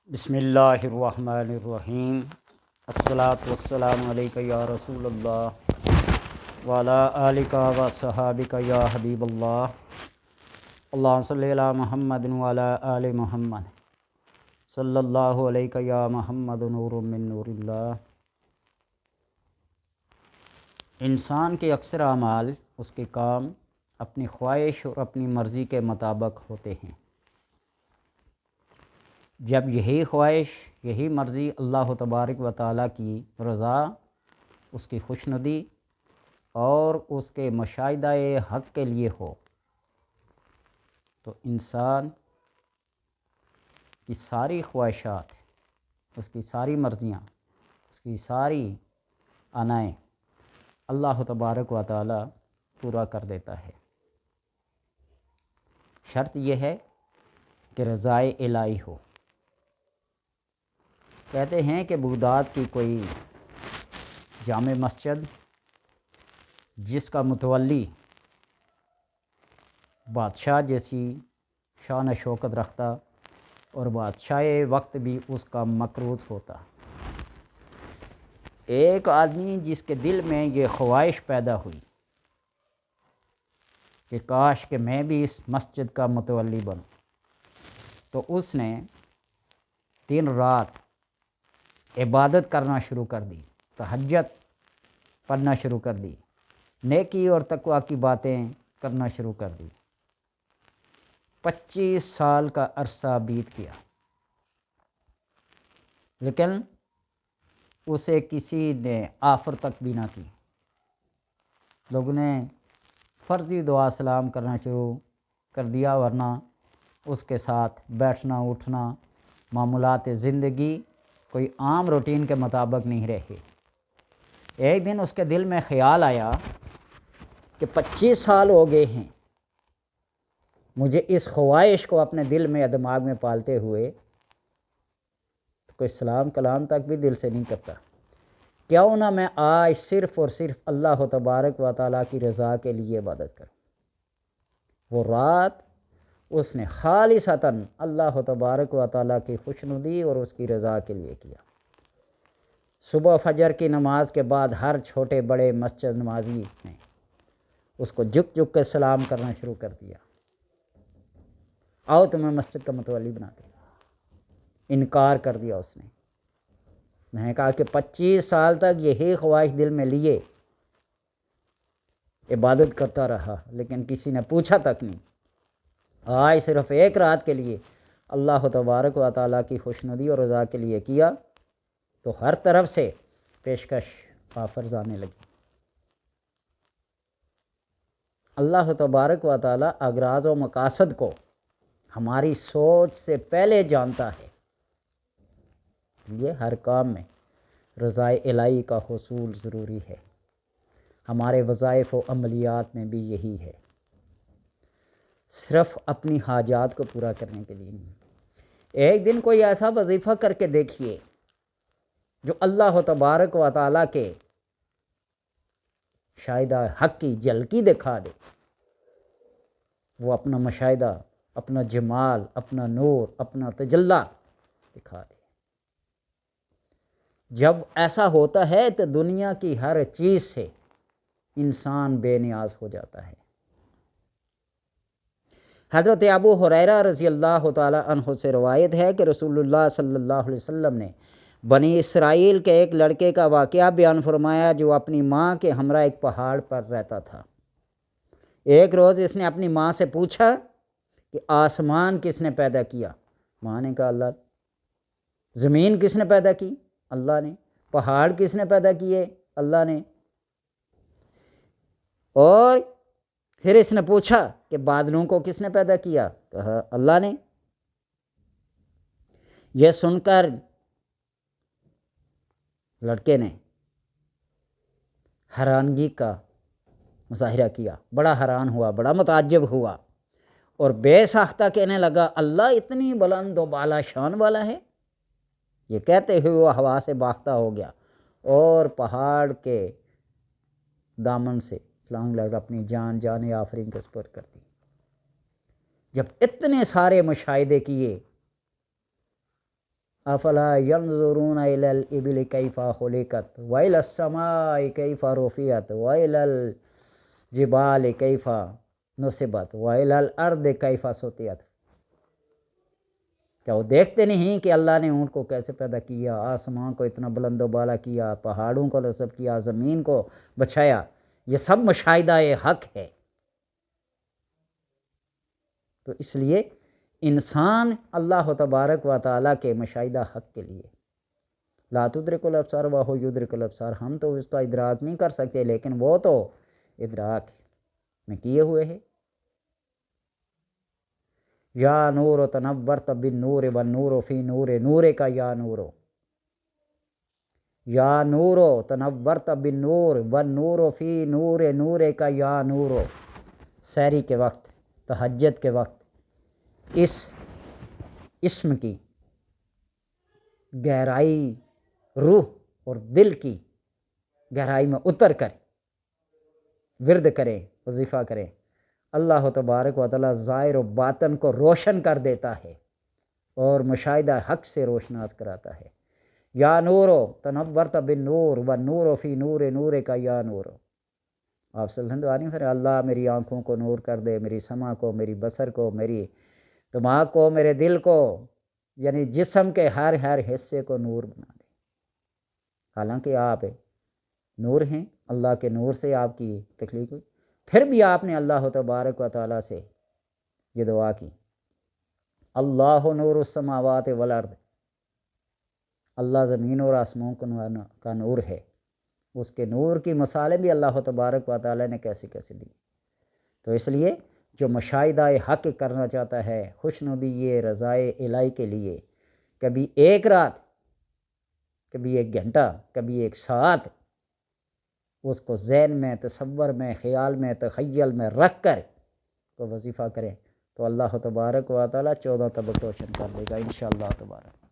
بسم اللہ الرحمن الرحیم۔ الصلاۃ والسلام علیک یا رسول اللہ وعلی آلک و صحابک یا حبیب اللہ۔ اللہم صلی علی محمد وعلی آل محمد صلی اللہ علیک یا محمد نور من نور اللہ۔ انسان کے اکثر اعمال، اس کے کام اپنی خواہش اور اپنی مرضی کے مطابق ہوتے ہیں۔ جب یہی خواہش، یہی مرضی اللہ تبارک و تعالیٰ کی رضا، اس کی خوشنودی اور اس کے مشاہدہ حق کے لیے ہو، تو انسان کی ساری خواہشات، اس کی ساری مرضیاں، اس کی ساری عنائیں اللہ تبارک و تعالیٰ پورا کر دیتا ہے۔ شرط یہ ہے کہ رضائے الہی ہو۔ کہتے ہیں کہ بغداد کی کوئی جامع مسجد، جس کا متولی بادشاہ جیسی شان و شوکت رکھتا اور بادشاہ وقت بھی اس کا مکروت ہوتا، ایک آدمی جس کے دل میں یہ خواہش پیدا ہوئی کہ کاش کہ میں بھی اس مسجد کا متولی بنوں، تو اس نے دن رات عبادت کرنا شروع کر دی، تہجد پڑھنا شروع کر دی، نیکی اور تقوی کی باتیں کرنا شروع کر دی۔ 25 سال کا عرصہ بیت گیا، لیکن اسے کسی نے آفر تک بھی نہ کی۔ لوگوں نے فرضی دعا سلام کرنا شروع کر دیا، ورنہ اس کے ساتھ بیٹھنا اٹھنا، معمولات زندگی کوئی عام روٹین کے مطابق نہیں رہے۔ ایک دن اس کے دل میں خیال آیا کہ 25 سال ہو گئے ہیں مجھے اس خواہش کو اپنے دل میں دماغ میں پالتے ہوئے، کوئی سلام کلام تک بھی دل سے نہیں کرتا، کیوں نہ میں آج صرف اور صرف اللہ تبارک و تعالیٰ کی رضا کے لیے عبادت کروں۔ وہ رات اس نے خالصتاً اللہ تبارک و تعالیٰ کی خوشنودی اور اس کی رضا کے لیے کیا۔ صبح فجر کی نماز کے بعد ہر چھوٹے بڑے مسجد نمازی نے اس کو جھک جھک کے سلام کرنا شروع کر دیا، آؤ تمہیں مسجد کا متولی بناتے ہیں۔ انکار کر دیا اس نے۔ میں نے کہا کہ 25 سال تک یہی خواہش دل میں لیے عبادت کرتا رہا، لیکن کسی نے پوچھا تک نہیں۔ آج صرف ایک رات کے لیے اللہ تبارک و تعالیٰ کی خوشنودی اور رضا کے لیے کیا، تو ہر طرف سے پیشکش آفرز آنے لگی۔ اللہ تبارک و تعالیٰ اغراض و مقاصد کو ہماری سوچ سے پہلے جانتا ہے، یہ ہر کام میں رضائے الہی کا حصول ضروری ہے۔ ہمارے وظائف و عملیات میں بھی یہی ہے، صرف اپنی حاجات کو پورا کرنے کے لیے نہیں۔ ایک دن کوئی ایسا وظیفہ کر کے دیکھیے جو اللہ تبارک و تعالیٰ کے مشاہدہ حق کی جھلکی دکھا دے، وہ اپنا مشاہدہ، اپنا جمال، اپنا نور، اپنا تجلی دکھا دے۔ جب ایسا ہوتا ہے تو دنیا کی ہر چیز سے انسان بے نیاز ہو جاتا ہے۔ حضرت ابو ہریرہ رضی اللہ تعالی عنہ سے روایت ہے کہ رسول اللہ صلی اللہ علیہ وسلم نے بنی اسرائیل کے ایک لڑکے کا واقعہ بیان فرمایا جو اپنی ماں کے ہمراہ ایک پہاڑ پر رہتا تھا۔ ایک روز اس نے اپنی ماں سے پوچھا کہ آسمان کس نے پیدا کیا؟ ماں نے کہا اللہ۔ زمین کس نے پیدا کی؟ اللہ نے۔ پہاڑ کس نے پیدا کیے؟ اللہ نے۔ اور پھر اس نے پوچھا کہ بادلوں کو کس نے پیدا کیا؟ کہا اللہ نے۔ یہ سن کر لڑکے نے حیرانگی کا مظاہرہ کیا، بڑا حیران ہوا، بڑا متعجب ہوا، اور بے ساختہ کہنے لگا اللہ اتنی بلند و بالا شان والا ہے؟ یہ کہتے ہوئے وہ ہوا سے باختہ ہو گیا اور پہاڑ کے دامن سے سلام لگ اپنی جان آفرین کے سپرد کر دی۔ جب اتنے سارے مشاہدے کیے افلا ینظرون الی الابل کیف خلقت والی السماء کیف رفعت والی الجبال کیف نصبت والی الارض کیف سطحت۔ کیا وہ دیکھتے نہیں کہ اللہ نے ان کو کیسے پیدا کیا، آسمان کو اتنا بلند و بالا کیا، پہاڑوں کو نصب کیا، زمین کو بچھایا؟ یہ سب مشاہدہ حق ہے۔ تو اس لیے انسان اللہ تبارک و تعالیٰ کے مشاہدہ حق کے لیے لا تدرک الابصار وہو یدرک الابصار، ہم تو اس کا ادراک نہیں کر سکتے لیکن وہ تو ادراک میں کیے ہوئے ہے۔ یا نور تنورت بالنور والنور فی نور نور کا یا نورو، یا نورو تنورت بالنور والنور فی نور نور کا یا نورو۔ سحری کے وقت، تہجد کے وقت اس اسم کی گہرائی روح اور دل کی گہرائی میں اتر کر ورد کریں، وظیفہ کریں، اللہ تبارک و تعالیٰ ظاہر و باطن کو روشن کر دیتا ہے اور مشاہدہ حق سے روشناس کراتا ہے۔ یا نورو تنورت بالنور والنور فی نور نور کا یا نورو۔ آپ صلی اللہ علیہ وسلم اللہ میری آنکھوں کو نور کر دے، میری سمع کو، میری بصر کو، میری دماغ کو، میرے دل کو، یعنی جسم کے ہر حصے کو نور بنا دے۔ حالانکہ آپ نور ہیں، اللہ کے نور سے آپ کی تخلیق ہوئی، پھر بھی آپ نے اللہ تبارک و تعالیٰ سے یہ دعا کی، اللہ نور السماوات والارض، اللہ زمین اور آسمان کا نور ہے۔ اس کے نور کی مثالیں بھی اللہ تبارک و تعالیٰ نے کیسے کیسے دی۔ تو اس لیے جو مشاہدہ حق کرنا چاہتا ہے، خوشنودی رضائے الہی کے لیے، کبھی ایک رات، کبھی ایک گھنٹہ، کبھی ایک ساعت اس کو ذہن میں، تصور میں، خیال میں، تخیل میں رکھ کر کو وظیفہ کریں تو اللہ تبارک و تعالیٰ 14 طبق روشن کر دے گا انشاءاللہ تبارک۔